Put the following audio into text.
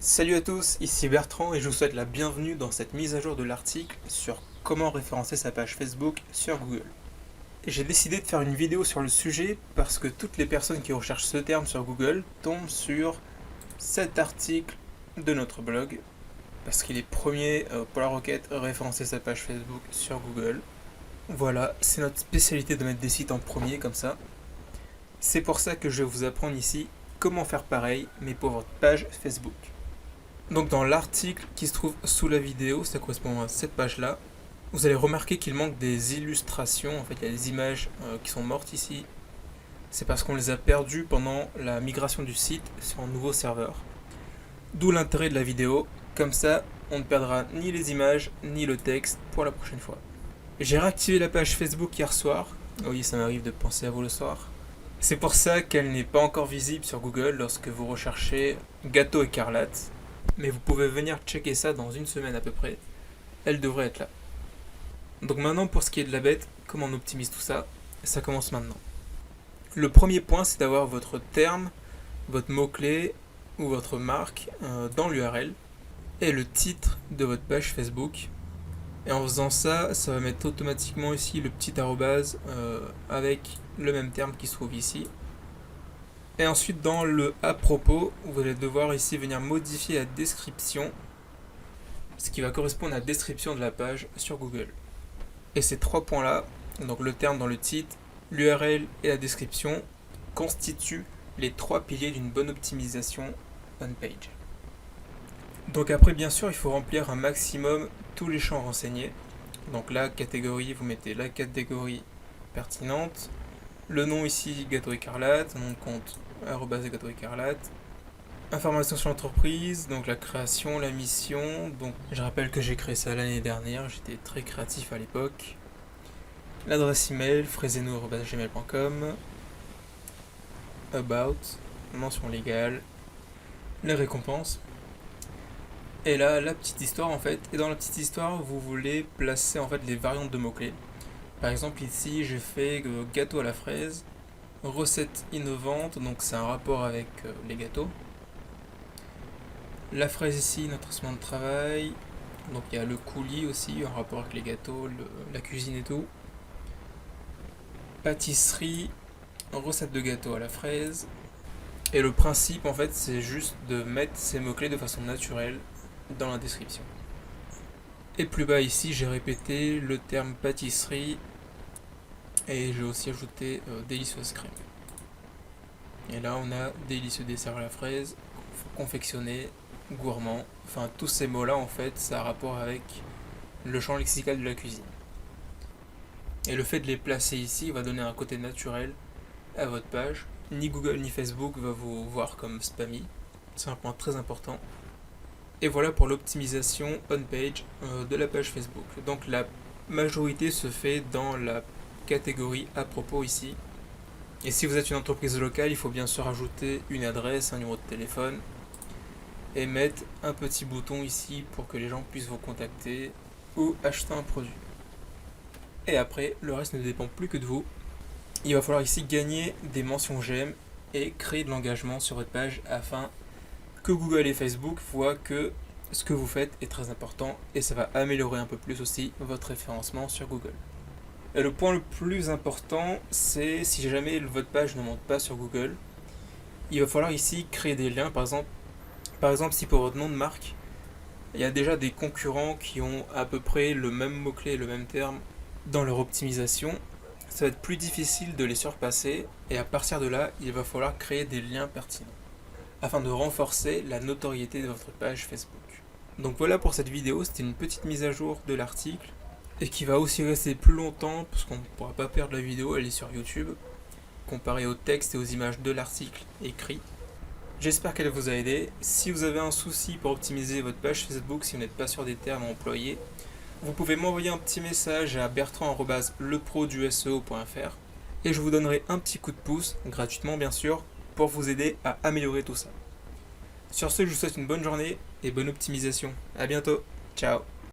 Salut à tous, ici Bertrand et je vous souhaite la bienvenue dans cette mise à jour de l'article sur comment référencer sa page Facebook sur Google. J'ai décidé de faire une vidéo sur le sujet parce que toutes les personnes qui recherchent ce terme sur Google tombent sur cet article de notre blog parce qu'il est premier pour la requête référencer sa page Facebook sur Google. Voilà, c'est notre spécialité de mettre des sites en premier comme ça. C'est pour ça que je vais vous apprendre ici comment faire pareil mais pour votre page Facebook. Donc dans l'article qui se trouve sous la vidéo, ça correspond à cette page-là, vous allez remarquer qu'il manque des illustrations. En fait, il y a des images qui sont mortes ici. C'est parce qu'on les a perdues pendant la migration du site sur un nouveau serveur. D'où l'intérêt de la vidéo, comme ça on ne perdra ni les images ni le texte pour la prochaine fois. J'ai réactivé la page Facebook hier soir. Oui, ça m'arrive de penser à vous le soir. C'est pour ça qu'elle n'est pas encore visible sur Google lorsque vous recherchez gâteau écarlate. Mais vous pouvez venir checker ça dans une semaine à peu près. Elle devrait être là. Donc maintenant, pour ce qui est de la bête, comment on optimise tout ça? Ça commence maintenant. Le premier point, c'est d'avoir votre terme, votre mot-clé ou votre marque dans l'URL et le titre de votre page Facebook. Et en faisant ça, ça va mettre automatiquement ici le petit arrobase avec le même terme qui se trouve ici. Et ensuite dans le à propos, vous allez devoir ici venir modifier la description, ce qui va correspondre à la description de la page sur Google. Et ces trois points-là, donc le terme dans le titre, l'URL et la description, constituent les trois piliers d'une bonne optimisation on-page. Donc après, bien sûr, il faut remplir un maximum tous les champs renseignés. Donc la catégorie, vous mettez la catégorie pertinente. Le nom ici, gâteau écarlate, nom de compte, @gâteau écarlate. Information sur l'entreprise, donc la création, la mission. Donc je rappelle que j'ai créé ça l'année dernière, j'étais très créatif à l'époque. L'adresse email, fraiseno@gmail.com. About, mention légale. Les récompenses. Et là, la petite histoire en fait. Et dans la petite histoire, vous voulez placer en fait les variantes de mots-clés. Par exemple ici j'ai fait gâteau à la fraise, recette innovante, donc c'est un rapport avec les gâteaux. La fraise ici, notre instrument de travail, donc il y a le coulis aussi, en rapport avec les gâteaux, la cuisine et tout. Pâtisserie, recette de gâteau à la fraise. Et le principe en fait c'est juste de mettre ces mots-clés de façon naturelle dans la description. Et plus bas ici j'ai répété le terme pâtisserie. Et j'ai aussi ajouté délicieuse crème. Et là on a délicieux dessert à la fraise, confectionné, gourmand. Enfin tous ces mots là en fait ça a rapport avec le champ lexical de la cuisine. Et le fait de les placer ici va donner un côté naturel à votre page. Ni Google ni Facebook va vous voir comme spammy. C'est un point très important. Et voilà pour l'optimisation on-page de la page Facebook. Donc la majorité se fait dans la catégorie à propos ici. Et si vous êtes une entreprise locale, il faut bien sûr ajouter une adresse, un numéro de téléphone et mettre un petit bouton ici pour que les gens puissent vous contacter ou acheter un produit. Et après, le reste ne dépend plus que de vous. Il va falloir ici gagner des mentions j'aime et créer de l'engagement sur votre page afin que Google et Facebook voient que ce que vous faites est très important et ça va améliorer un peu plus aussi votre référencement sur Google. Et le point le plus important, c'est si jamais votre page ne monte pas sur Google, il va falloir ici créer des liens. Par exemple, si pour votre nom de marque, il y a déjà des concurrents qui ont à peu près le même mot-clé, le même terme dans leur optimisation, ça va être plus difficile de les surpasser et à partir de là, il va falloir créer des liens pertinents afin de renforcer la notoriété de votre page Facebook. Donc voilà pour cette vidéo, c'était une petite mise à jour de l'article et qui va aussi rester plus longtemps parce qu'on ne pourra pas perdre la vidéo, elle est sur YouTube, comparée au texte et aux images de l'article écrit. J'espère qu'elle vous a aidé. Si vous avez un souci pour optimiser votre page Facebook, si vous n'êtes pas sûr des termes à employer, vous pouvez m'envoyer un petit message à bertrand@leproduSEO.fr et je vous donnerai un petit coup de pouce, gratuitement bien sûr, pour vous aider à améliorer tout ça. Sur ce, je vous souhaite une bonne journée et bonne optimisation. A bientôt. Ciao.